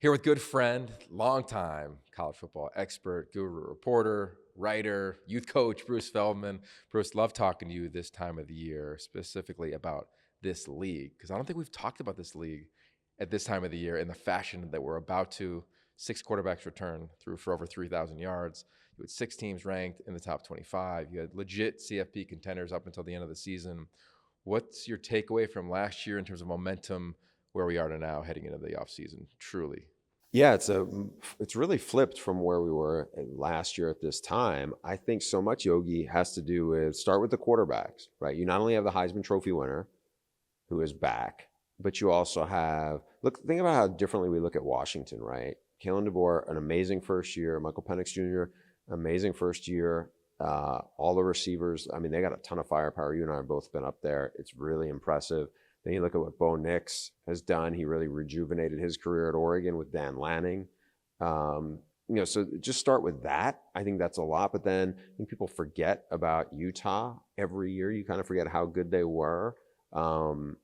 Here with good friend, longtime college football expert, guru, reporter, writer, youth coach, Bruce Feldman. Bruce, love talking to you this time of the year, specifically about this league, because I don't think we've talked about this league at this time of the year in the fashion that we're about to. 6 quarterbacks return through for over 3,000 yards. You had 6 teams ranked in the top 25. You had legit CFP contenders up until the end of the season. What's your takeaway from last year in terms of momentum where we are to now heading into the offseason, truly? Yeah, it's really flipped from where we were last year at this time. I think so much, Yogi, has to do with start with the quarterbacks, right? You not only have the Heisman Trophy winner who is back, but you also have think about how differently we look at Washington, right? Kalen DeBoer, an amazing first year. Michael Penix Jr., amazing first year. All the receivers, I mean, they got a ton of firepower. You and I have both been up there. It's really impressive. Then you look at what Bo Nix has done. He really rejuvenated his career at Oregon with Dan Lanning. So just start with that. I think that's a lot. But then I think people forget about Utah every year. You kind of forget how good they were. Cam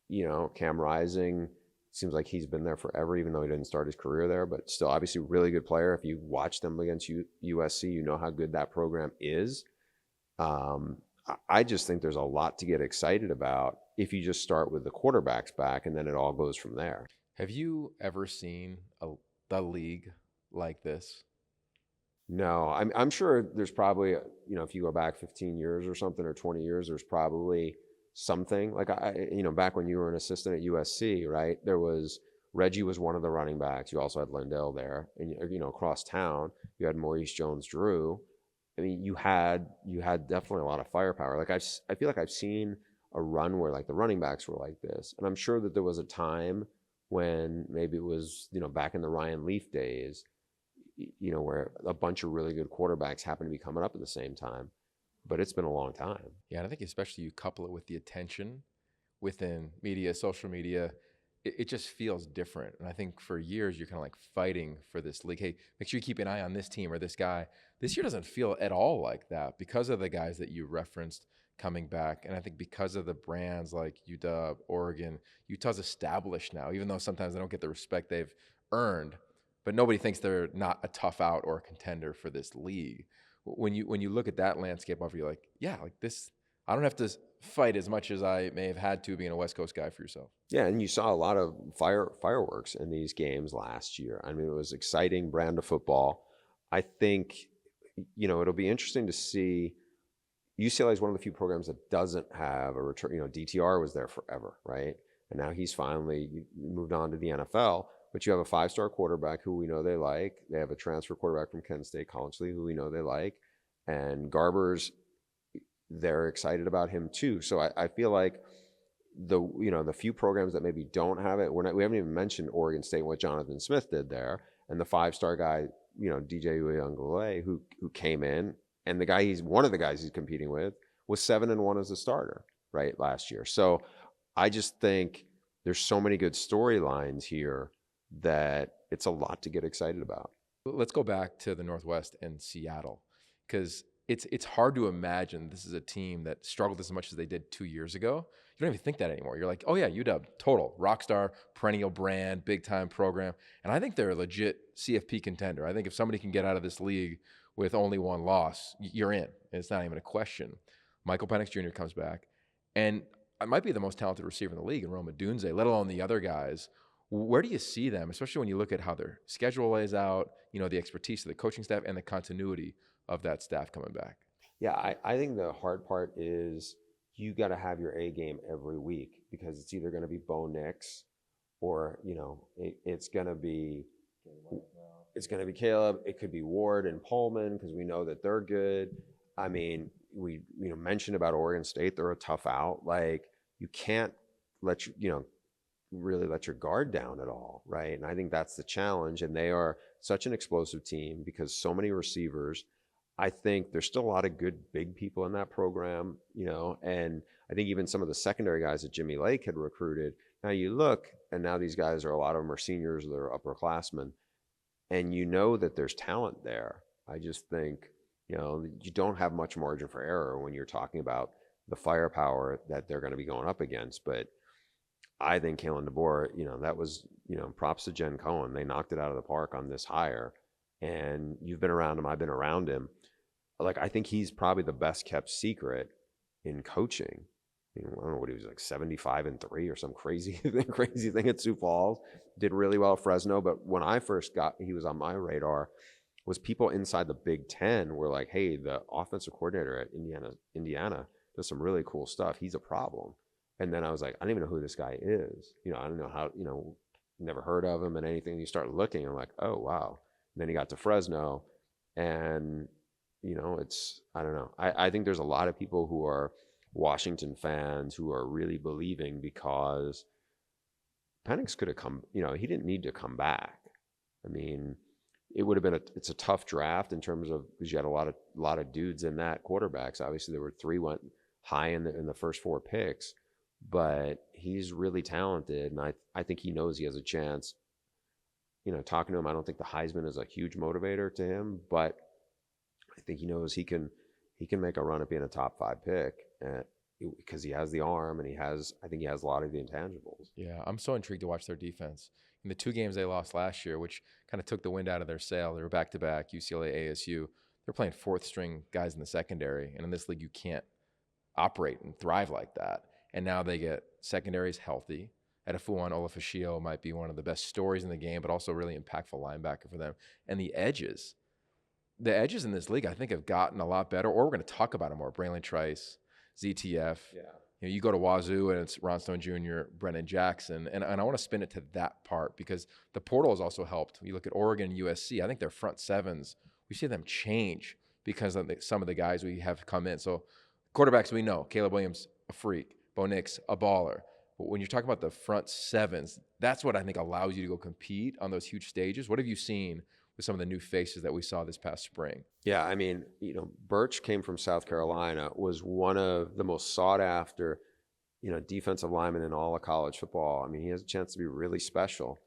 Rising seems like he's been there forever, even though he didn't start his career there, but still obviously really good player. If you watch them against USC, you know how good that program is. I just think there's a lot to get excited about if you just start with the quarterbacks back and then it all goes from there. Have you ever seen the league like this? No, I'm sure there's probably, if you go back 15 years or something or 20 years, there's probably something like back when you were an assistant at USC, right? Reggie was one of the running backs. You also had Lindell there, and across town you had Maurice Jones-Drew. I mean, you had definitely a lot of firepower. Like I feel like I've seen a run where like the running backs were like this, and I'm sure that there was a time when maybe it was back in the Ryan Leaf days, where a bunch of really good quarterbacks happened to be coming up at the same time. But it's been a long time. Yeah, and I think especially you couple it with the attention within media, social media, it just feels different. And I think for years you're kind of like fighting for this league. Hey, make sure you keep an eye on this team or this guy. This year doesn't feel at all like that because of the guys that you referenced coming back. And I think because of the brands like UW, Oregon, Utah's established now, even though sometimes they don't get the respect they've earned, but nobody thinks they're not a tough out or a contender for this league. When you look at that landscape over, you're like, yeah, like this, I don't have to fight as much as I may have had to being a West Coast guy for yourself. Yeah, and you saw a lot of fireworks in these games last year. I mean, it was exciting brand of football. I think, it'll be interesting to see. UCLA is one of the few programs that doesn't have a return. DTR was there forever, right? And now he's finally moved on to the NFL. But you have a 5-star quarterback who we know they like. They have a transfer quarterback from Kent State, College Lee, who we know they like. And Garber's, they're excited about him too. So I feel like the few programs that maybe don't have it, we haven't even mentioned Oregon State, what Jonathan Smith did there, and the 5-star guy, DJ Uiagalelei, who came in, and one of the guys he's competing with was 7-1 as a starter, right, last year. So I just think there's so many good storylines here that it's a lot to get excited about. Let's go back to the Northwest and Seattle, because it's hard to imagine this is a team that struggled as much as they did 2 years ago. You don't even think that anymore. You're like, oh yeah, UW, total rock star, perennial brand, big time program, and I think they're a legit CFP contender. I think if somebody can get out of this league with only one loss, you're in. It's not even a question. Michael Penix Jr. comes back, and it might be the most talented receiver in the league in Rome Odunze, let alone the other guys. Where do you see them, especially when you look at how their schedule lays out, the expertise of the coaching staff and the continuity of that staff coming back? Yeah, I think the hard part is you got to have your A game every week, because it's either going to be Bo Nix or, it's going to be Caleb. It could be Ward and Pullman, because we know that they're good. I mean, we mentioned about Oregon State. They're a tough out. Like, you can't really let your guard down at all, right? And I think that's the challenge. And they are such an explosive team because so many receivers. I think there's still a lot of good big people in that program, and I think even some of the secondary guys that Jimmy Lake had recruited. Now you look, and now these guys a lot of them are seniors, they're upperclassmen, and that there's talent there. I just think, you don't have much margin for error when you're talking about the firepower that they're going to be going up against. But I think Kalen DeBoer, that was, props to Jen Cohen. They knocked it out of the park on this hire. And you've been around him, I've been around him. Like, I think he's probably the best kept secret in coaching. I don't know what he was, like 75-3 or some crazy crazy thing at Sioux Falls. Did really well at Fresno, but when I first he was on my radar, was people inside the Big Ten were like, hey, the offensive coordinator at Indiana does some really cool stuff. He's a problem. And then I was like, I don't even know who this guy is. I don't know how, never heard of him and anything. You start looking, I'm like, oh, wow. And then he got to Fresno, and, I don't know. I think there's a lot of people who are Washington fans who are really believing, because Penix could have come, he didn't need to come back. I mean, it would have been it's a tough draft in terms of, because you had a lot of dudes in that, quarterbacks. Obviously, there were 3 went high in the first 4 picks, but he's really talented, and I think he knows he has a chance. Talking to him, I don't think the Heisman is a huge motivator to him, but I think he knows he can make a run at being a top 5 pick, because he has the arm, and I think he has a lot of the intangibles. Yeah, I'm so intrigued to watch their defense. In the 2 games they lost last year, which kind of took the wind out of their sail, they were back-to-back, UCLA, ASU. They're playing 4th-string guys in the secondary, and in this league you can't operate and thrive like that. And now they get secondaries healthy. Edefuan Olafashio might be one of the best stories in the game, but also really impactful linebacker for them. And the edges in this league, I think, have gotten a lot better, or we're going to talk about them more. Braylon Trice, ZTF. Yeah. You go to Wazoo, and it's Ron Stone Jr., Brennan Jackson. And I want to spin it to that part, because the portal has also helped. You look at Oregon and USC, I think their front sevens, we see them change because of some of the guys we have come in. So quarterbacks, we know. Caleb Williams, a freak. Bo Nix, a baller. But when you're talking about the front sevens, that's what I think allows you to go compete on those huge stages. What have you seen with some of the new faces that we saw this past spring? Yeah, I mean, Birch came from South Carolina, was one of the most sought after, defensive linemen in all of college football. I mean, he has a chance to be really special.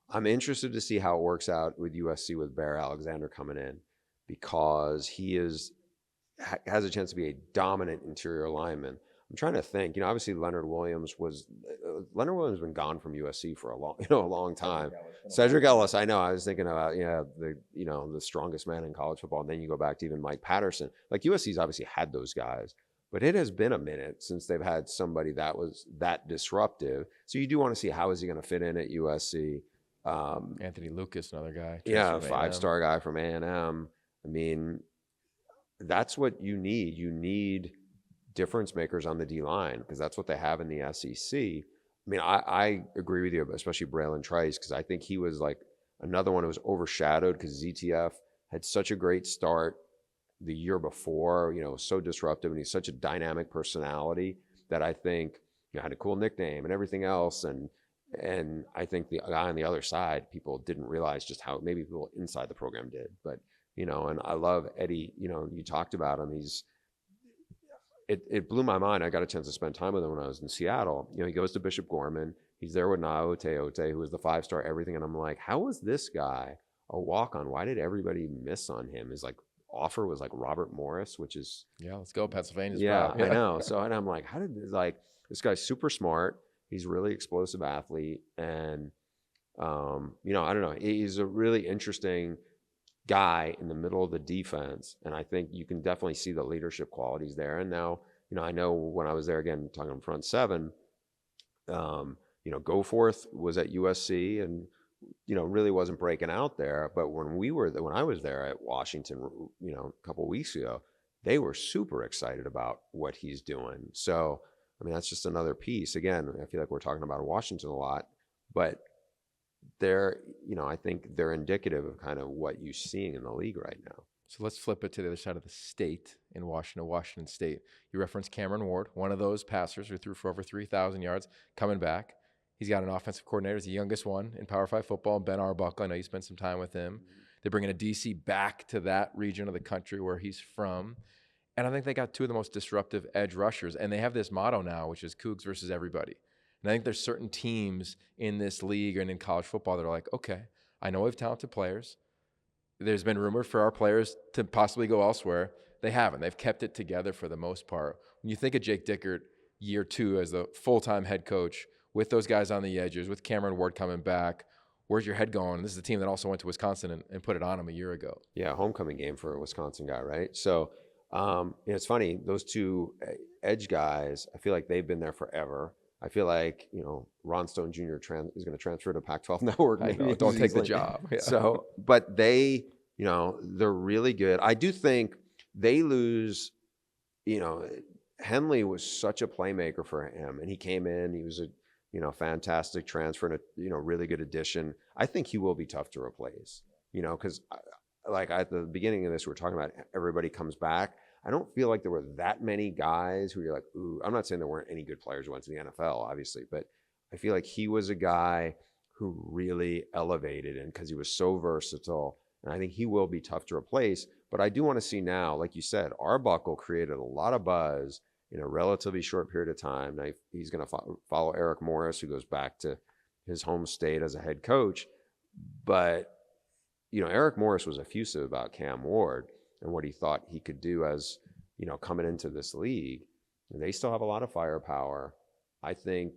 I'm interested to see how it works out with USC with Bear Alexander coming in, because he has a chance to be a dominant interior lineman. I'm trying to think. Obviously Leonard Williams has been gone from USC for a long time. Cedric Ellis, I know. I was thinking about the strongest man in college football, and then you go back to even Mike Patterson. Like, USC's obviously had those guys, but it has been a minute since they've had somebody that was that disruptive. So you do want to see, how is he going to fit in at USC? Anthony Lucas, another guy. Yeah, a 5-star guy from A&M. I mean, that's what you need. You need difference makers on the D-line, because that's what they have in the SEC. I mean, I agree with you, especially Braylon Trice, because I think he was like another one who was overshadowed, because ZTF had such a great start the year before, so disruptive, and he's such a dynamic personality that I think had a cool nickname and everything else. And I think the guy on the other side, people didn't realize just how, maybe people inside the program did. But, and I love Eddie, you talked about him. It blew my mind. I got a chance to spend time with him when I was in Seattle. He goes to Bishop Gorman. He's there with Nao Teote, who was the 5-star everything. And I'm like, how was this guy a walk-on? Why did everybody miss on him? His offer was like Robert Morris, which is... Yeah, let's go. Pennsylvania's yeah, proud. I know. So, and I'm like, how did this guy's super smart. He's a really explosive athlete. And, I don't know. He's a really interesting guy in the middle of the defense, and I think you can definitely see the leadership qualities there. And now, I know when I was there, again talking on front seven, Goforth was at USC and really wasn't breaking out there. But when I was there at Washington, a couple of weeks ago, they were super excited about what he's doing. So I mean, that's just another piece. Again, I feel like we're talking about Washington a lot, but I think they're indicative of kind of what you're seeing in the league right now. So let's flip it to the other side of the state in Washington State. You referenced Cameron Ward, one of those passers who threw for over 3,000 yards, coming back. He's got an offensive coordinator. He's the youngest one in Power 5 football, Ben Arbuckle. I know you spent some time with him. They're bringing a DC back to that region of the country where he's from. And I think they got 2 of the most disruptive edge rushers. And they have this motto now, which is Cougs versus everybody. And I think there's certain teams in this league and in college football that are like, okay, I know we have talented players. There's been rumor for our players to possibly go elsewhere. They haven't. They've kept it together for the most part. When you think of Jake Dickert, year 2 as the full-time head coach, with those guys on the edges, with Cameron Ward coming back, where's your head going? This is the team that also went to Wisconsin and put it on them a year ago. Yeah, homecoming game for a Wisconsin guy, right? So it's funny, those two edge guys, I feel like they've been there forever. I feel like, Ron Stone Jr. is going to transfer to Pac-12 Network. I know, don't take the job. Yeah. So, but they, they're really good. I do think they lose, Henley was such a playmaker for him, and he came in, he was a, fantastic transfer and a, really good addition. I think he will be tough to replace, because like at the beginning of this, we're talking about everybody comes back. I don't feel like there were that many guys who you're like, ooh, I'm not saying there weren't any good players who went to the NFL, obviously, but I feel like he was a guy who really elevated, and because he was so versatile, and I think he will be tough to replace. But I do want to see now, like you said, Arbuckle created a lot of buzz in a relatively short period of time. Now he's going to follow Eric Morris, who goes back to his home state as a head coach. But, Eric Morris was effusive about Cam Ward and what he thought he could do as, coming into this league. And they still have a lot of firepower. I think,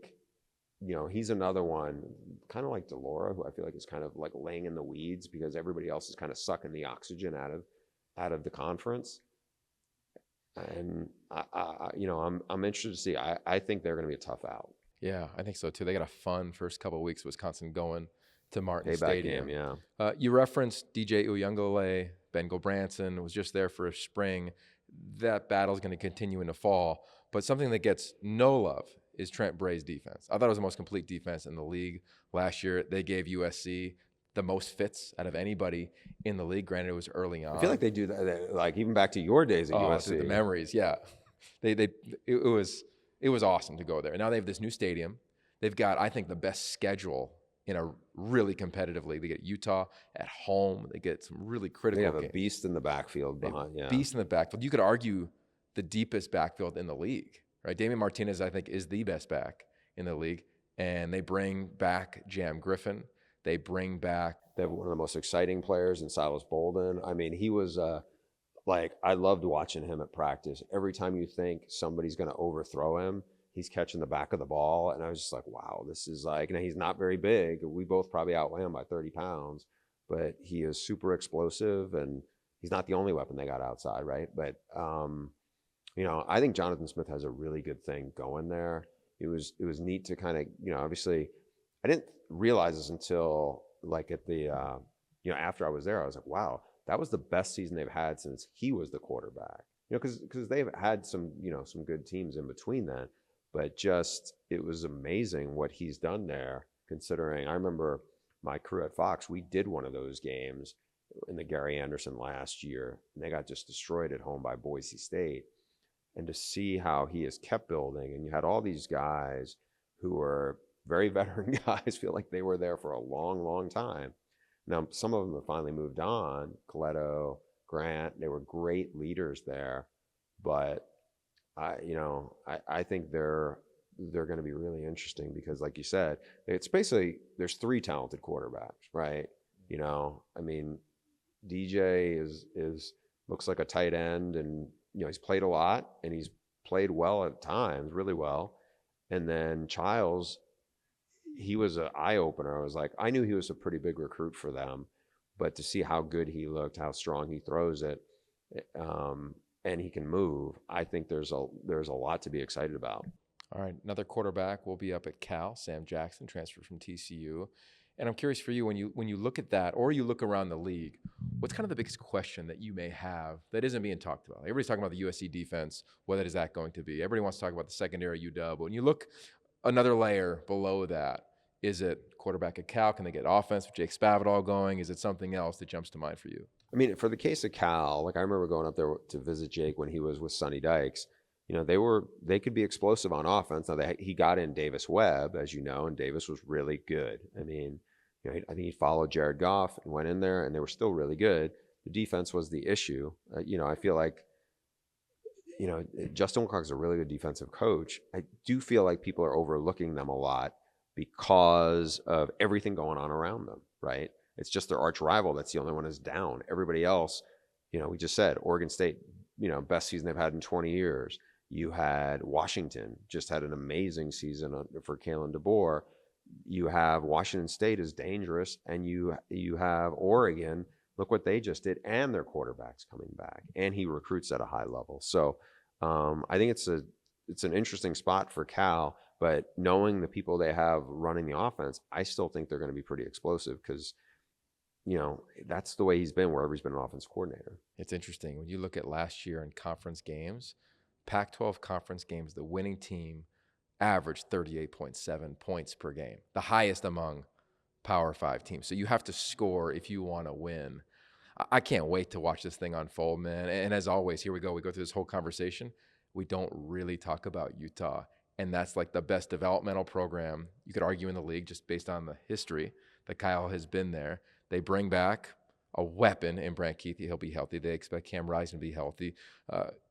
he's another one, kind of like DeLora, who I feel like is kind of like laying in the weeds because everybody else is kind of sucking the oxygen out of the conference. And I'm interested to see. I think they're going to be a tough out. Yeah, I think so too. They got a fun first couple of weeks. Wisconsin going to Martin Payback Stadium. Game, yeah. You referenced DJ Uyunglele, Ben Gilbranson was just there for a spring. That battle is going to continue in the fall. But something that gets no love is Trent Bray's defense. I thought it was the most complete defense in the league last year. They gave USC the most fits out of anybody in the league. Granted, it was early on. I feel like they do that, like even back to your days at USC. The memories, yeah. It was awesome to go there. Now they have this new stadium. They've got, I think, the best schedule in a really competitive league. They get Utah at home. They get some really critical games. They have a beast in the backfield behind. Yeah, beast in the backfield. You could argue the deepest backfield in the league, right? Damian Martinez, I think, is the best back in the league. And they bring back Jam Griffin. They bring back. They have one of the most exciting players in Silas Bolden. I mean, he was I loved watching him at practice. Every time you think somebody's going to overthrow him, he's catching the back of the ball. And I was just like, wow, this is like, now he's not very big. We both probably outweigh him by 30 pounds, but he is super explosive, and he's not the only weapon they got outside, right? But, I think Jonathan Smith has a really good thing going there. It was neat to kind of, obviously I didn't realize this until like at the, after I was there, I was like, wow, that was the best season they've had since he was the quarterback, because they've had some, some good teams in between then, but just, it was amazing what he's done there, considering I remember my crew at Fox, we did one of those games in the Gary Anderson last year, and they got just destroyed at home by Boise State. And to see how he has kept building, and you had all these guys who were very veteran guys, feel like they were there for a long, long time. Now, some of them have finally moved on. Coletto, Grant, they were great leaders there. But I think they're going to be really interesting because, like you said, it's basically there's three talented quarterbacks, right? I mean, DJ is looks like a tight end, and he's played a lot, and he's played well at times, really well. And then Childs, he was an eye-opener. I was like, I knew he was a pretty big recruit for them, but to see how good he looked, how strong he throws it, and he can move, I think there's a lot to be excited about. All right, another quarterback will be up at Cal, Sam Jackson, transferred from TCU. And I'm curious for you, when you look at that, or you look around the league, what's kind of the biggest question that you may have that isn't being talked about? Everybody's talking about the USC defense. What is that going to be? Everybody wants to talk about the secondary UW. But when you look another layer below that, is it quarterback at Cal? Can they get offense with Jake Spavital going? Is it something else that jumps to mind for you? I mean, for the case of Cal, like I remember going up there to visit Jake when he was with Sonny Dykes. They could be explosive on offense. Now he got in Davis Webb, as you know, and Davis was really good. I mean, I think he followed Jared Goff and went in there, and they were still really good. The defense was the issue. I feel like, Justin Wilcox is a really good defensive coach. I do feel like people are overlooking them a lot because of everything going on around them, right? It's just their arch rival that's the only one that's down. Everybody else, we just said Oregon State, best season they've had in 20 years. You had Washington just had an amazing season for Kalen DeBoer. You have Washington State is dangerous, and you have Oregon. Look what they just did, and their quarterback's coming back, and he recruits at a high level. So I think it's an interesting spot for Cal, but knowing the people they have running the offense, I still think they're going to be pretty explosive because, that's the way he's been wherever he's been an offense coordinator. It's interesting. When you look at last year in conference games, Pac-12 conference games, the winning team averaged 38.7 points per game, the highest among Power 5 teams. So you have to score if you want to win. I can't wait to watch this thing unfold, man. And as always, here we go. We go through this whole conversation. We don't really talk about Utah. And that's like the best developmental program you could argue in the league just based on the history that Kyle has been there. They bring back a weapon in Brant Keith. He'll be healthy. They expect Cam Rising to be healthy.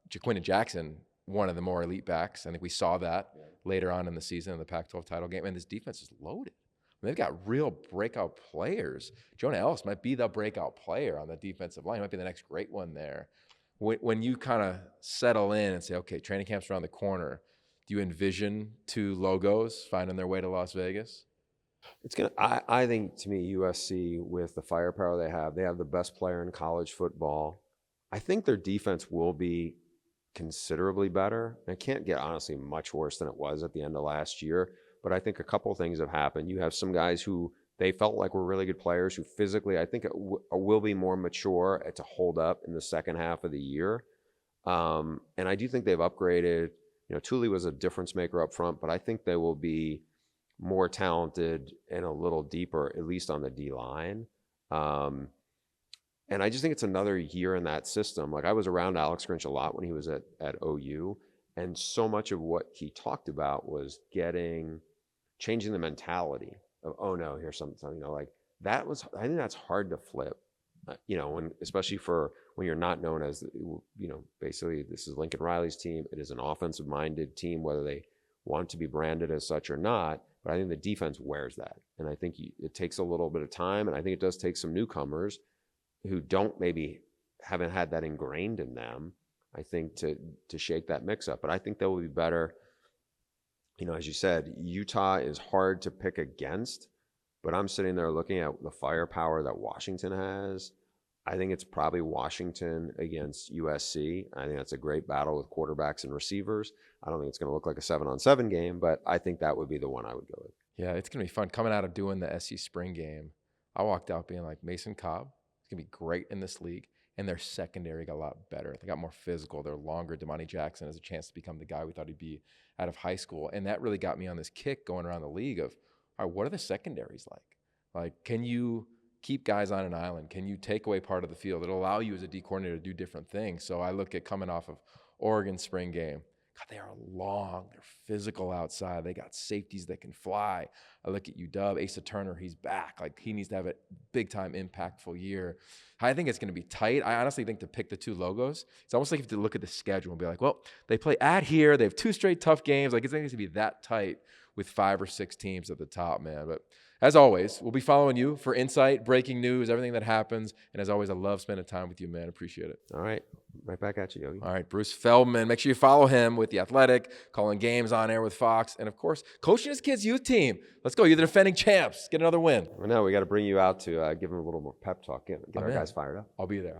Jaquindon Jackson, one of the more elite backs. I think we saw that later on in the season in the Pac-12 title game. And this defense is loaded. I mean, they've got real breakout players. Jonah Ellis might be the breakout player on the defensive line. He might be the next great one there. When you kind of settle in and say, okay, training camp's around the corner, do you envision two logos finding their way to Las Vegas? I think, to me, USC, with the firepower they have the best player in college football. I think their defense will be considerably better. It can't get, honestly, much worse than it was at the end of last year. But I think a couple of things have happened. You have some guys who they felt like were really good players who physically, I think, will be more mature to hold up in the second half of the year. And I do think they've upgraded. Thule was a difference maker up front, but I think they will be more talented and a little deeper, at least on the D-line. And I just think it's another year in that system. Like, I was around Alex Grinch a lot when he was at OU, and so much of what he talked about was changing the mentality of, oh no, here's something, like that was, I think that's hard to flip, especially for when you're not known as, basically this is Lincoln Riley's team. It is an offensive minded team, whether they want to be branded as such or not. But I think the defense wears that. And I think it takes a little bit of time. And I think it does take some newcomers who haven't had that ingrained in them, I think, to shake that mix up. But I think that will be better. As you said, Utah is hard to pick against, but I'm sitting there looking at the firepower that Washington has. I think it's probably Washington against USC. I think that's a great battle with quarterbacks and receivers. I don't think it's going to look like a 7-on-7 game, but I think that would be the one I would go with. Yeah, it's going to be fun. Coming out of doing the SC Spring game, I walked out being like, Mason Cobb is going to be great in this league. And their secondary got a lot better. They got more physical. They're longer. Damani Jackson has a chance to become the guy we thought he'd be out of high school. And that really got me on this kick going around the league of, all right, what are the secondaries like? Like, can you keep guys on an island? Can you take away part of the field? It'll allow you as a D coordinator to do different things. So I look at coming off of Oregon spring game. God, they are long. They're physical outside. They got safeties that can fly. I look at UW, Asa Turner, he's back. Like, he needs to have a big-time, impactful year. I think it's going to be tight. I honestly think to pick the two logos, it's almost like you have to look at the schedule and be like, well, they play at here. They have two straight tough games. Like, it's going to be that tight with 5 or 6 teams at the top, man. But as always, we'll be following you for insight, breaking news, everything that happens. And as always, I love spending time with you, man. Appreciate it. All right. Right back at you, Yogi. All right, Bruce Feldman. Make sure you follow him with The Athletic, calling games on air with Fox, and, of course, coaching his kids' youth team. Let's go. You're the defending champs. Get another win. Well, now we got to bring you out to give them a little more pep talk. Get our guys fired up. I'll be there.